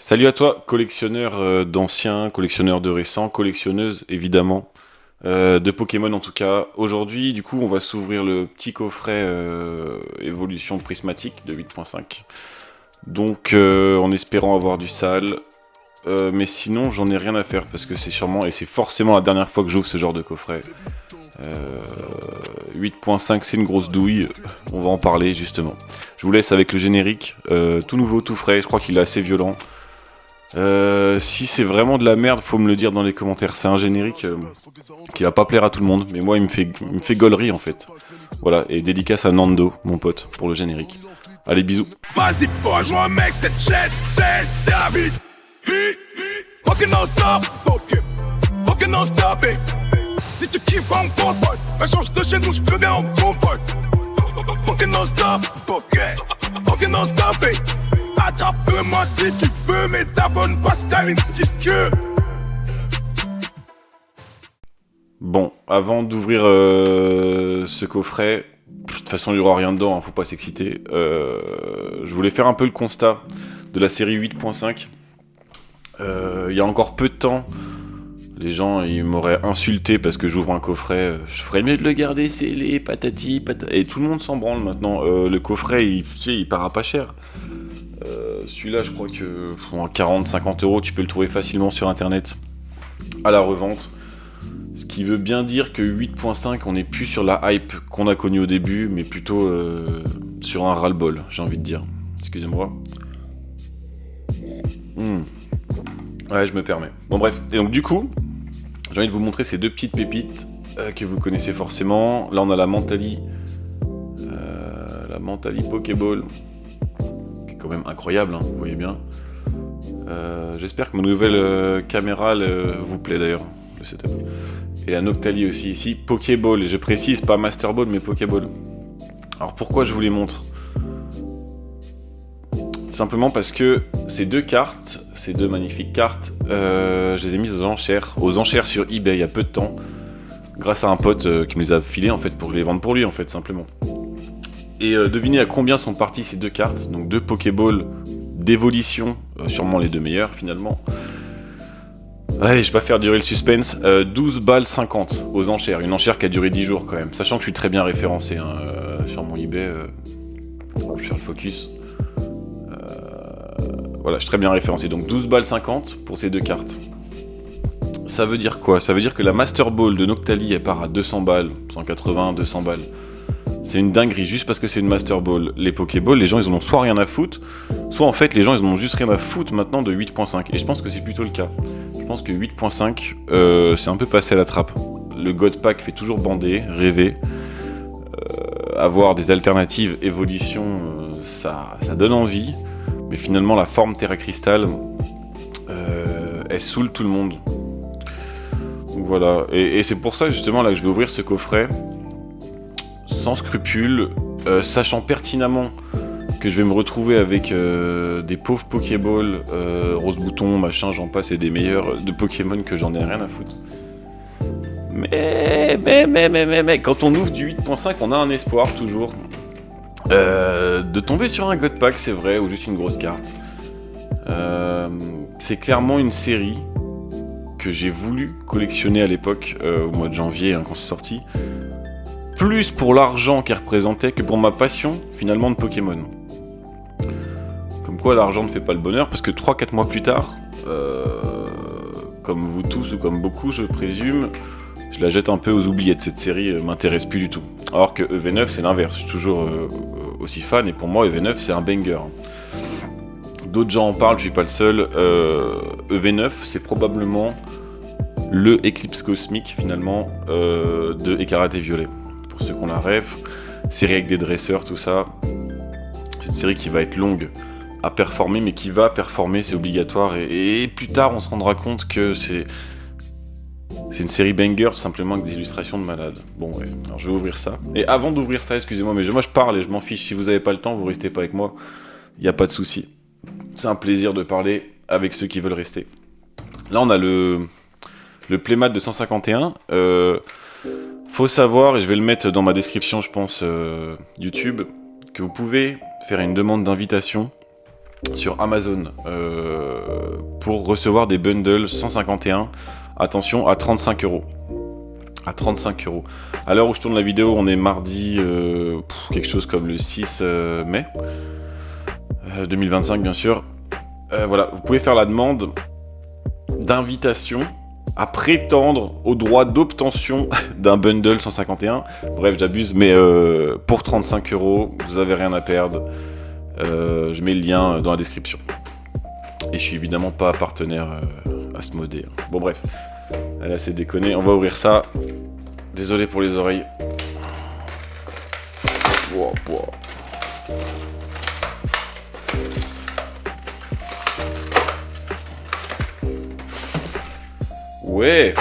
Salut à toi, collectionneur d'anciens, collectionneur de récents, collectionneuse évidemment, de Pokémon en tout cas. Aujourd'hui, du coup, on va s'ouvrir le petit coffret évolution prismatique de 8.5. Donc, en espérant avoir du sale. Mais sinon, j'en ai rien à faire parce que c'est sûrement, et c'est forcément la dernière fois que j'ouvre ce genre de coffret. 8.5, c'est une grosse douille, on va en parler justement. Je vous laisse avec le générique, tout nouveau, tout frais, je crois qu'il est assez violent. Si c'est vraiment de la merde, faut me le dire dans les commentaires. C'est un générique qui va pas plaire à tout le monde, mais moi il me fait gaulerie en fait. Voilà, et dédicace à Nando, mon pote, pour le générique. Allez, bisous. Vas-y, rejoins mec, cette chaîne, c'est la vie. Fucking non stop, fucking non stop. Si tu kiffes en compote, bah change de chaîne ou je deviens en compote. Fucking non stop, fucking non stop. Attrape-moi si tu peux, mais t'abonnes pas si t'as une petite queue. Bon, avant d'ouvrir ce coffret, de toute façon il n'y aura rien dedans, hein, faut pas s'exciter. Je voulais faire un peu le constat de la série 8.5. Il y a encore peu de temps, les gens ils m'auraient insulté parce que j'ouvre un coffret. Je ferais mieux de le garder scellé, patati, patata. Et tout le monde s'en branle maintenant. Le coffret, il part à pas cher. Celui-là, je crois que pour 40-50 euros, tu peux le trouver facilement sur internet à la revente. Ce qui veut bien dire que 8.5, on n'est plus sur la hype qu'on a connue au début, mais plutôt sur un ras-le-bol, j'ai envie de dire. Excusez-moi. Ouais, je me permets. Bon bref, et donc du coup, j'ai envie de vous montrer ces deux petites pépites que vous connaissez forcément. Là, on a la Mentali Pokéball, qui est quand même incroyable, hein, vous voyez bien. J'espère que ma nouvelle caméra vous plaît d'ailleurs, le setup. Et la Noctali aussi ici, Pokéball, et je précise pas Master Ball mais Pokéball. Alors pourquoi je vous les montre ? Simplement parce que ces deux cartes, ces deux magnifiques cartes, je les ai mises aux enchères sur eBay il y a peu de temps, grâce à un pote qui me les a filées en fait pour que je les vende pour lui en fait simplement. Et devinez à combien sont parties ces deux cartes, donc deux Pokéball d'évolution, sûrement les deux meilleures finalement. Ouais, je vais pas faire durer le suspense. 12 balles 50 aux enchères. Une enchère qui a duré 10 jours quand même. Sachant que je suis très bien référencé hein, sur mon eBay. Je vais faire le focus. Voilà, je suis très bien référencé. Donc 12 balles 50 pour ces deux cartes. Ça veut dire quoi ? Ça veut dire que la Master Ball de Noctali, elle part à 200 balles, 180, 200 balles. C'est une dinguerie juste parce que c'est une Master Ball. Les Pokéballs, les gens ils en ont soit rien à foutre, soit en fait les gens ils en ont juste rien à foutre maintenant de 8.5. Et je pense que c'est plutôt le cas. Je pense que 8.5 c'est un peu passé à la trappe. Le God Pack fait toujours bander, rêver. Avoir des alternatives évolution, ça donne envie. Mais finalement la forme Terra Crystal, elle saoule tout le monde. Donc voilà. Et c'est pour ça justement là que je vais ouvrir ce coffret. Sans scrupule, sachant pertinemment que je vais me retrouver avec des pauvres Pokéball, Rose Bouton, machin, j'en passe, et des meilleurs de Pokémon que j'en ai rien à foutre. Mais, quand on ouvre du 8.5, on a un espoir toujours de tomber sur un God Pack, c'est vrai, ou juste une grosse carte. C'est clairement une série que j'ai voulu collectionner à l'époque, au mois de janvier, hein, quand c'est sorti. Plus pour l'argent qu'elle représentait que pour ma passion, finalement, de Pokémon. Comme quoi, l'argent ne fait pas le bonheur, parce que 3-4 mois plus tard, comme vous tous ou comme beaucoup, je présume, je la jette un peu aux oubliettes. Cette série m'intéresse plus du tout. Alors que EV9, c'est l'inverse. Je suis toujours aussi fan, et pour moi, EV9, c'est un banger. D'autres gens en parlent, je suis pas le seul. EV9, c'est probablement le Éclipse Cosmique, finalement, de Écarlate et Violet. Pour ceux qu'on la rêve, série avec des dresseurs, tout ça. C'est une série qui va être longue à performer, mais qui va performer, c'est obligatoire. Et plus tard, on se rendra compte que c'est une série banger, tout simplement, avec des illustrations de malade. Bon, ouais, alors je vais ouvrir ça. Et avant d'ouvrir ça, excusez-moi, mais moi je parle et je m'en fiche. Si vous avez pas le temps, vous restez pas avec moi. Il n'y a pas de souci. C'est un plaisir de parler avec ceux qui veulent rester. Là, on a le Playmat de 151. Faut savoir, et je vais le mettre dans ma description, je pense, YouTube, que vous pouvez faire une demande d'invitation sur Amazon pour recevoir des bundles 151. Attention, à 35 euros. À 35 euros. À l'heure où je tourne la vidéo, on est mardi, quelque chose comme le 6 mai 2025, bien sûr. Voilà, vous pouvez faire la demande d'invitation à prétendre au droit d'obtention d'un bundle 151. Bref, j'abuse, mais pour 35 euros, vous avez rien à perdre. Je mets le lien dans la description. Et je suis évidemment pas partenaire Asmodée. Bon bref, là c'est déconné, on va ouvrir ça. Désolé pour les oreilles. Wow, wow. Ouais.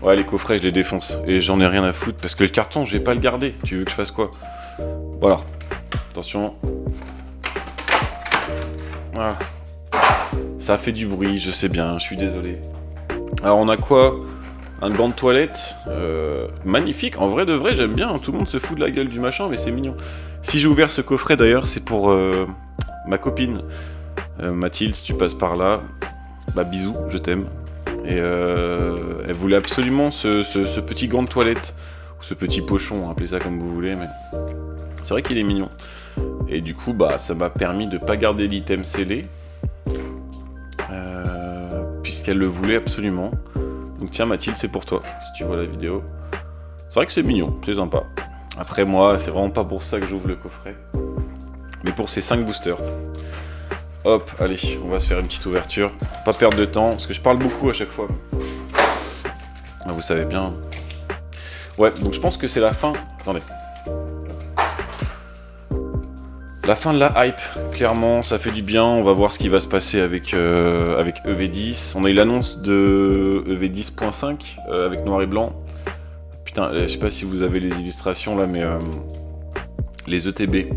Ouais, les coffrets je les défonce et j'en ai rien à foutre parce que le carton je vais pas le garder. Tu veux que je fasse quoi? Voilà. Attention. Voilà. Ça fait du bruit, je sais bien, je suis désolé. Alors on a quoi? Un gant de toilette, magnifique, en vrai de vrai j'aime bien, tout le monde se fout de la gueule du machin mais c'est mignon. Si j'ai ouvert ce coffret d'ailleurs c'est pour ma copine Mathilde, si tu passes par là, bah bisous, je t'aime. Et elle voulait absolument ce petit gant de toilette, ou ce petit pochon, appelez ça comme vous voulez, mais c'est vrai qu'il est mignon. Et du coup bah ça m'a permis de pas garder l'item scellé, puisqu'elle le voulait absolument. Donc tiens Mathilde, c'est pour toi, si tu vois la vidéo. C'est vrai que c'est mignon, c'est sympa. Après moi, c'est vraiment pas pour ça que j'ouvre le coffret, mais pour ces 5 boosters. Hop, allez, on va se faire une petite ouverture. Pas perdre de temps, parce que je parle beaucoup à chaque fois. Ah, vous savez bien. Ouais, donc je pense que c'est la fin. Attendez. La fin de la hype, clairement, ça fait du bien. On va voir ce qui va se passer avec EV10. On a eu l'annonce de EV10.5 avec noir et blanc. Putain, je sais pas si vous avez les illustrations là, mais les ETB.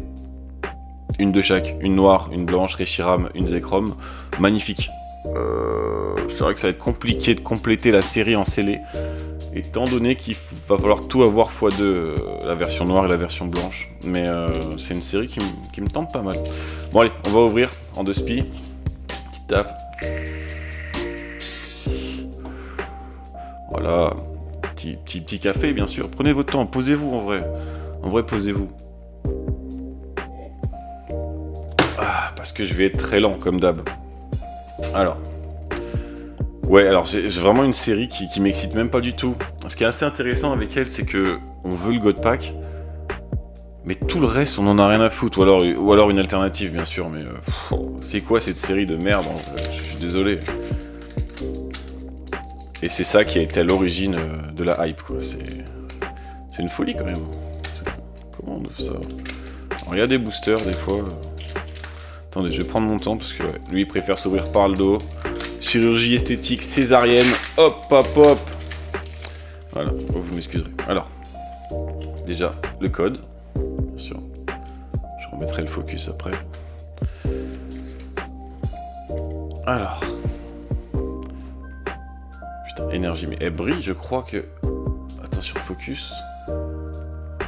Une de chaque, une noire, une blanche, Reshiram, une Zekrom. Magnifique. C'est vrai que ça va être compliqué de compléter la série en scellé, étant donné qu'il va falloir tout avoir x2, la version noire et la version blanche. Mais c'est une série qui me tente pas mal. Bon allez, on va ouvrir en 2 spi. Petite taf. Voilà. Petit café, bien sûr. Prenez votre temps, posez-vous en vrai. En vrai, posez-vous. Ah, parce que je vais être très lent, comme d'hab. Alors... Ouais, alors j'ai vraiment une série qui m'excite même pas du tout. Ce qui est assez intéressant avec elle, c'est que on veut le God Pack, mais tout le reste, on en a rien à foutre. Ou alors une alternative, bien sûr, mais c'est quoi cette série de merde? Je suis désolé. Et c'est ça qui a été à l'origine de la hype, quoi. C'est une folie quand même. Comment on ouvre ça? Alors, il y a des boosters des fois. Attendez, je vais prendre mon temps parce que ouais, lui il préfère s'ouvrir par le dos. Chirurgie esthétique césarienne, hop, hop, hop. Voilà, oh, vous m'excuserez. Alors, déjà, le code, bien sûr. Je remettrai le focus après. Alors. Putain, énergie, mais elle brille, je crois que... Attention, focus.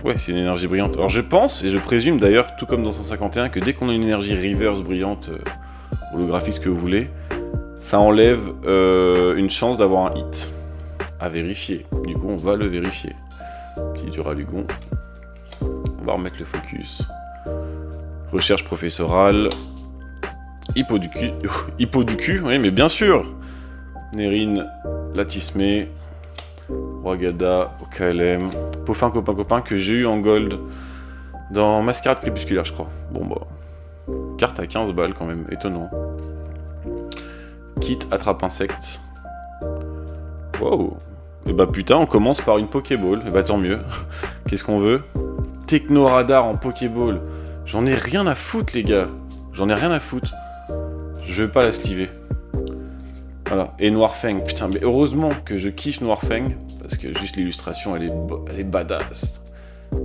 Ouais, c'est une énergie brillante. Alors je pense, et je présume d'ailleurs, tout comme dans 151, que dès qu'on a une énergie reverse brillante, holographique, ce que vous voulez, ça enlève une chance d'avoir un hit. À vérifier. Du coup, on va le vérifier. Petit Duralugon. On va remettre le focus. Recherche professorale. Hippo du cul. Hippo du cul, oui, mais bien sûr. Nérine, Latismé. Rwagada, KLM. Poffin copain que j'ai eu en gold dans Mascarade crépusculaire, je crois. Bon, bah. Carte à 15 balles quand même, étonnant. Kit attrape insecte. Wow. Et bah putain, on commence par une Pokéball. Et bah tant mieux. Qu'est-ce qu'on veut? Technoradar en Pokéball. J'en ai rien à foutre, les gars. J'en ai rien à foutre. Je vais pas la sliver. Voilà. Et Noirfang. Putain, mais heureusement que je kiffe Noirfang. Parce que juste l'illustration, elle est badass.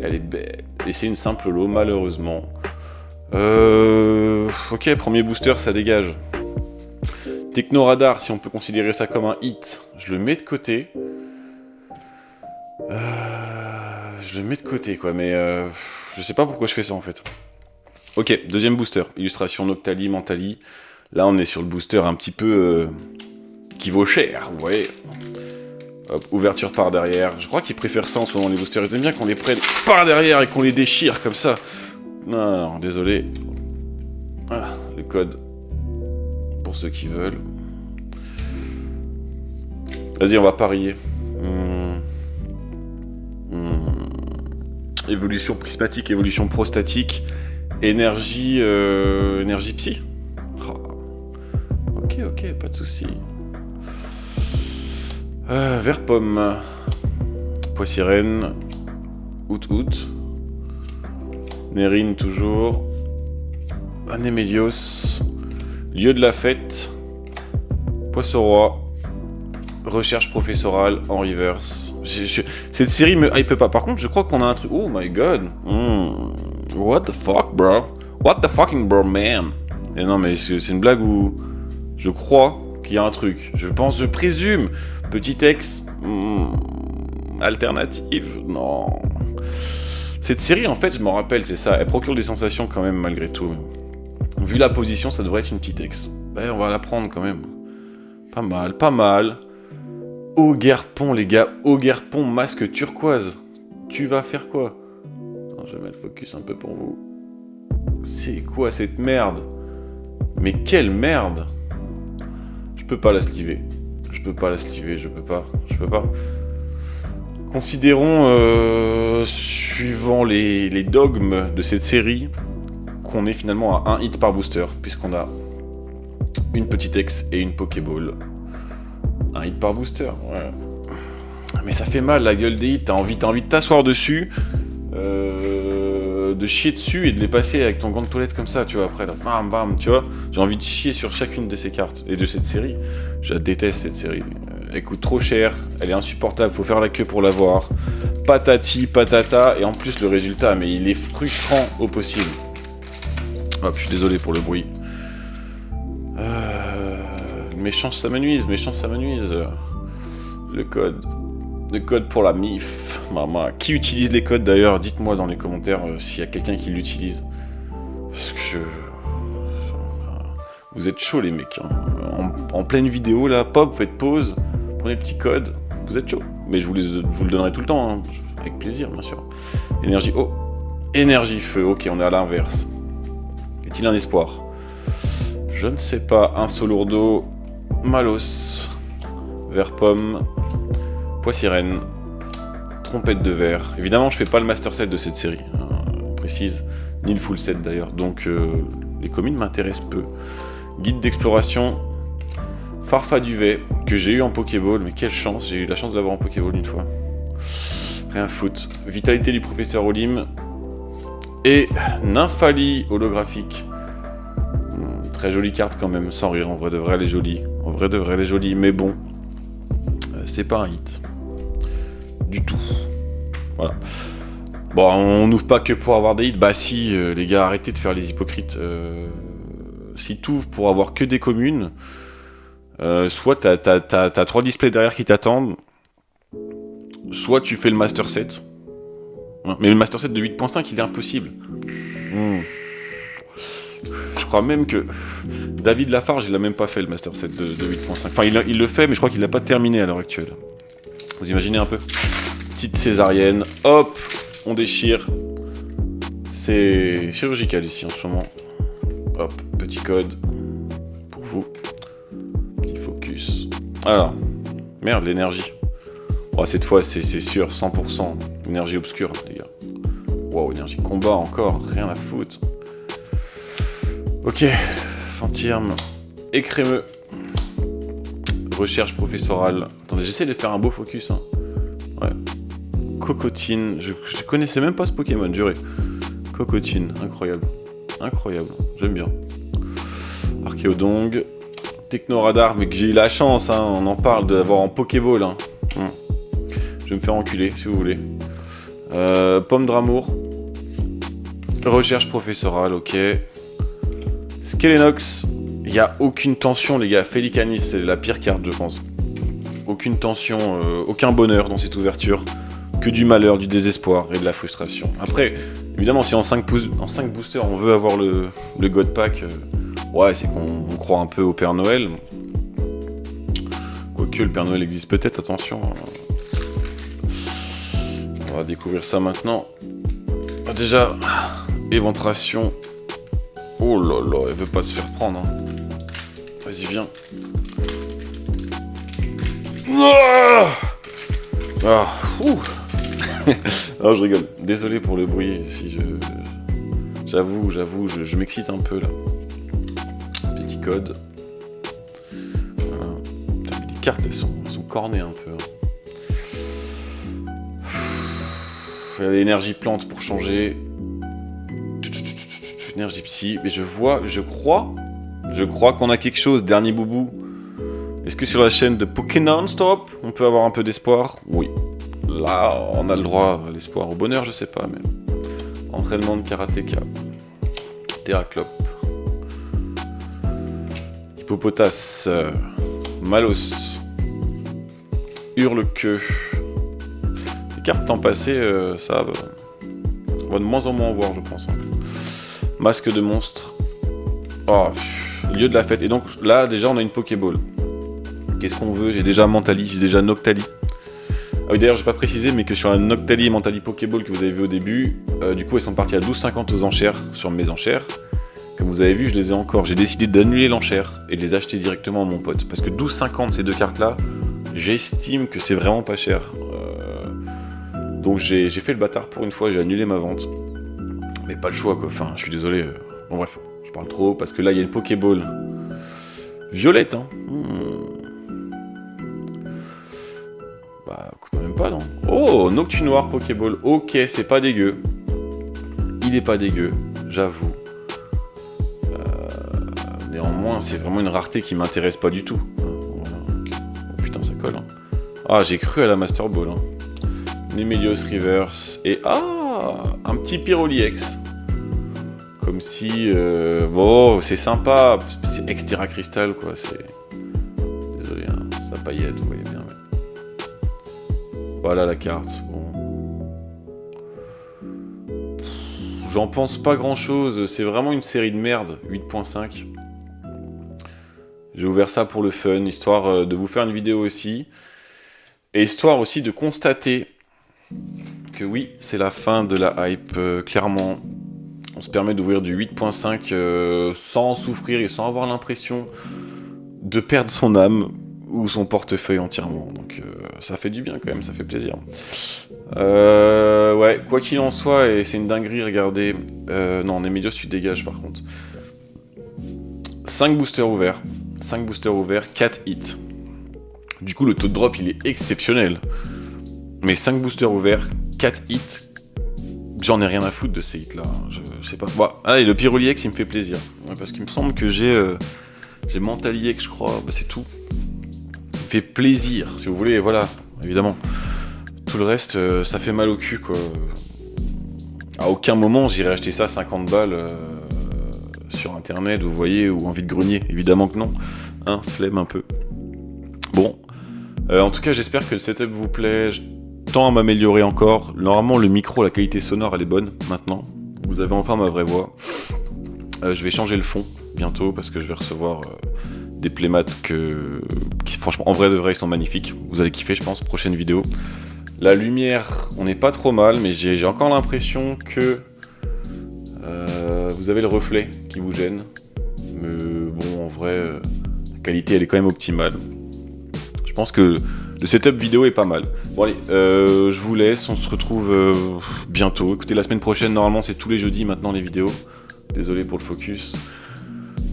Elle est belle. Et c'est une simple lot, malheureusement. Ok, premier booster, ça dégage. Technoradar, si on peut considérer ça comme un hit, je le mets de côté. Je le mets de côté, quoi, mais je sais pas pourquoi je fais ça, en fait. Ok, deuxième booster. Illustration Noctali, Mentali. Là, on est sur le booster un petit peu qui vaut cher, vous voyez. Hop, ouverture par derrière. Je crois qu'ils préfèrent ça en ce moment, les boosters. Ils aiment bien qu'on les prenne par derrière et qu'on les déchire comme ça. Non, désolé. Voilà, le code pour ceux qui veulent. Vas-y, on va parier. Évolution prismatique, évolution prostatique. Énergie psy. Ok, pas de soucis. Vert pomme. Poissirène. Out. Nérine toujours. Anémélios. Lieu de la fête. Poisson-roi. Recherche professorale en reverse. Cette série me hype pas. Par contre, je crois qu'on a un truc. Oh my god. What the fuck, bro? What the fucking bro, man? Et non, mais c'est une blague où je crois qu'il y a un truc. Je présume. Petit ex. Alternative. Non. Cette série, en fait, je m'en rappelle, c'est ça. Elle procure des sensations quand même, malgré tout. Vu la position, ça devrait être une petite ex. Ben, on va la prendre quand même. Pas mal. Auguerpont, les gars. Auguerpont, masque turquoise. Tu vas faire quoi? Attends, je vais mettre le focus un peu pour vous. C'est quoi cette merde? Mais quelle merde! Je peux pas la sliver. Je peux pas. Considérons, suivant les dogmes de cette série, qu'on est finalement à un hit par booster, puisqu'on a une petite ex et une Pokéball. Un hit par booster, ouais. Mais ça fait mal la gueule des hits, t'as envie de t'asseoir dessus, de chier dessus et de les passer avec ton gant de toilette comme ça, tu vois, après là, bam, tu vois. J'ai envie de chier sur chacune de ces cartes et de cette série. Je la déteste cette série. Elle coûte trop cher, elle est insupportable, faut faire la queue pour l'avoir. Patati, patata, et en plus le résultat, mais il est frustrant au possible. Hop, je suis désolé pour le bruit. Méchant, ça m'amenuise. Le code pour la MIF. Maman. Qui utilise les codes d'ailleurs? Dites-moi dans les commentaires s'il y a quelqu'un qui l'utilise. Parce que vous êtes chauds les mecs. Hein. En pleine vidéo là, pop, faites pause, prenez le petit code. Vous êtes chauds. Mais je vous le donnerai tout le temps. Hein. Avec plaisir, bien sûr. Énergie. Oh. Énergie feu. Ok, on est à l'inverse. Est-il un espoir? Je ne sais pas. Un Solourdo. Malos. Vert pomme. Poissirène. Trompette de verre. Évidemment, je fais pas le master set de cette série. On précise. Ni le full set d'ailleurs. Donc, les communes m'intéressent peu. Guide d'exploration. Farfaduvet. Que j'ai eu en Pokéball. Mais quelle chance. J'ai eu la chance de l'avoir en Pokéball une fois. Rien foutre. Vitalité du professeur Olim. Et Nymphali holographique. Très jolie carte quand même, sans rire. En vrai de vrai, elle est jolie. Mais bon, c'est pas un hit. Du tout. Voilà. Bon, on n'ouvre pas que pour avoir des hits. Bah si, les gars, arrêtez de faire les hypocrites. Si t'ouvres pour avoir que des communes, soit t'as 3 displays derrière qui t'attendent, soit tu fais le master set. Mais le master set de 8.5, il est impossible. Je crois même que David Lafarge, il a même pas fait le master set de 8.5. Enfin, il le fait, mais je crois qu'il l'a pas terminé à l'heure actuelle. Vous imaginez un peu? Petite césarienne, hop, on déchire. C'est chirurgical ici en ce moment. Hop, petit code pour vous. Petit focus. Alors, merde, l'énergie. Oh, cette fois, c'est sûr, 100%. Énergie obscure, les gars. Wow, énergie combat encore, rien à foutre. Ok, Fantirme, écrémeux. Recherche professorale. Attendez, j'essaie de faire un beau focus. Hein. Ouais. Cocotine. Je connaissais même pas ce Pokémon, juré. Cocotine, incroyable. J'aime bien. Archéodong. Technoradar, mais que j'ai eu la chance, hein, on en parle d'avoir en Pokéball. Hein. Je vais me faire enculer, si vous voulez. Pomme d'amour. Recherche professorale, ok. Skelenox. Il n'y a aucune tension, les gars. Félicanis, c'est la pire carte, je pense. Aucune tension, aucun bonheur dans cette ouverture. Que du malheur, du désespoir et de la frustration. Après, Évidemment, si en 5 boosters on veut avoir le God Pack, ouais, c'est qu'on croit un peu au Père Noël. Quoique le Père Noël existe peut-être, attention. On va découvrir ça maintenant. Déjà, éventration. Oh là là, elle veut pas se faire prendre. Hein. Vas-y, viens. Ah, non, je rigole. Désolé pour le bruit. Si j'avoue, je m'excite un peu là. Petit code. Voilà. Putain, mais les cartes, elles sont cornées un peu. Il y a l'énergie plante pour changer. Énergie psy. Mais je crois qu'on a quelque chose. Dernier boubou. Est-ce que sur la chaîne de Pokémon Stop, on peut avoir un peu d'espoir? Oui. Là, on a le droit à l'espoir au bonheur, je sais pas, mais... Entraînement de karatéka. Terraclope. Hippopotas. Malos. Hurle-queue. Les cartes temps passé, ça va... On va de moins en moins en voir, je pense. Hein. Masque de monstre. Oh, lieu de la fête. Et donc, là, déjà, on a une Pokéball. Qu'est-ce qu'on veut? J'ai déjà Mentali, j'ai déjà Noctali. Ah oui, d'ailleurs, j'ai pas précisé, mais que sur la Noctali et Mentali Pokéball que vous avez vu au début, du coup, elles sont parties à 12,50 aux enchères sur mes enchères. Comme vous avez vu, je les ai encore. J'ai décidé d'annuler l'enchère et de les acheter directement à mon pote. Parce que 12,50 ces deux cartes-là, j'estime que c'est vraiment pas cher. Donc j'ai fait le bâtard pour une fois, j'ai annulé ma vente. Mais pas le choix, quoi. Enfin, je suis désolé. Bon, bref, je parle trop parce que là, il y a une Pokéball. Violette, hein. Bah, écoute, même pas, non. Oh, Noctu Noir Pokéball. Ok, c'est pas dégueu. Il est pas dégueu, j'avoue. Néanmoins, c'est vraiment une rareté qui m'intéresse pas du tout. Voilà, okay. Oh putain, ça colle. Hein. Ah, j'ai cru à la Master Ball. Hein. Nemelios Reverse. Et un petit Pyroliex. Comme si... bon, c'est sympa. C'est Extera Crystal, quoi. C'est... Désolé, hein, ça paillette, vous voyez bien. Mais... Voilà la carte. Bon. J'en pense pas grand-chose. C'est vraiment une série de merde. 8.5. J'ai ouvert ça pour le fun, histoire de vous faire une vidéo aussi. Et histoire aussi de constater que oui, c'est la fin de la hype, clairement. On se permet d'ouvrir du 8.5 sans souffrir et sans avoir l'impression de perdre son âme ou son portefeuille entièrement. Donc ça fait du bien quand même, ça fait plaisir. Ouais, quoi qu'il en soit, et c'est une dinguerie, regardez. Non, Nemelios, tu dégages par contre. 5 boosters ouverts. 5 boosters ouverts, 4 hits. Du coup, le taux de drop, il est exceptionnel. Mais 5 boosters ouverts, 4 hits, j'en ai rien à foutre de ces hits-là. Je sais pas. Bon, allez, le Pyroliex, il me fait plaisir. Parce qu'il me semble que j'ai Mentaliex, je crois. Bah, c'est tout. Il me fait plaisir, si vous voulez, voilà, évidemment. Tout le reste, ça fait mal au cul, quoi. À aucun moment, j'irai acheter ça 50 balles... sur internet, vous voyez, ou en vide-grenier, évidemment que non, hein, flemme un peu. Bon, en tout cas, j'espère que le setup vous plaît, je tends à m'améliorer encore. Normalement, le micro, la qualité sonore, elle est bonne, maintenant. Vous avez enfin ma vraie voix. Je vais changer le fond, bientôt, parce que je vais recevoir des playmates qui, franchement, en vrai de vrai, ils sont magnifiques. Vous allez kiffer, je pense, prochaine vidéo. La lumière, on n'est pas trop mal, mais j'ai encore l'impression que... vous avez le reflet qui vous gêne, mais bon, en vrai, la qualité, elle est quand même optimale. Je pense que le setup vidéo est pas mal. Bon allez, je vous laisse, on se retrouve bientôt. Écoutez, la semaine prochaine, normalement, c'est tous les jeudis maintenant les vidéos. Désolé pour le focus.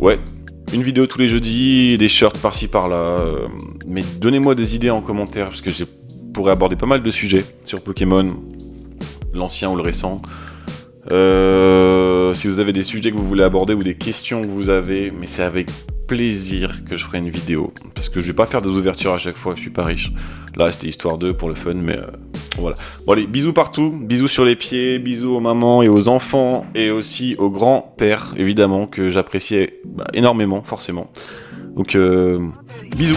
Ouais, une vidéo tous les jeudis, des shirts par-ci par-là. Mais donnez-moi des idées en commentaire, parce que je pourrais aborder pas mal de sujets sur Pokémon, l'ancien ou le récent. Si vous avez des sujets que vous voulez aborder ou des questions que vous avez, mais c'est avec plaisir que je ferai une vidéo, parce que je vais pas faire des ouvertures à chaque fois, je suis pas riche. Là c'était histoire 2 pour le fun, mais voilà. Bon allez, bisous partout, bisous sur les pieds, bisous aux mamans et aux enfants, et aussi aux grands-pères, évidemment, que j'appréciais énormément, forcément. Donc bisous.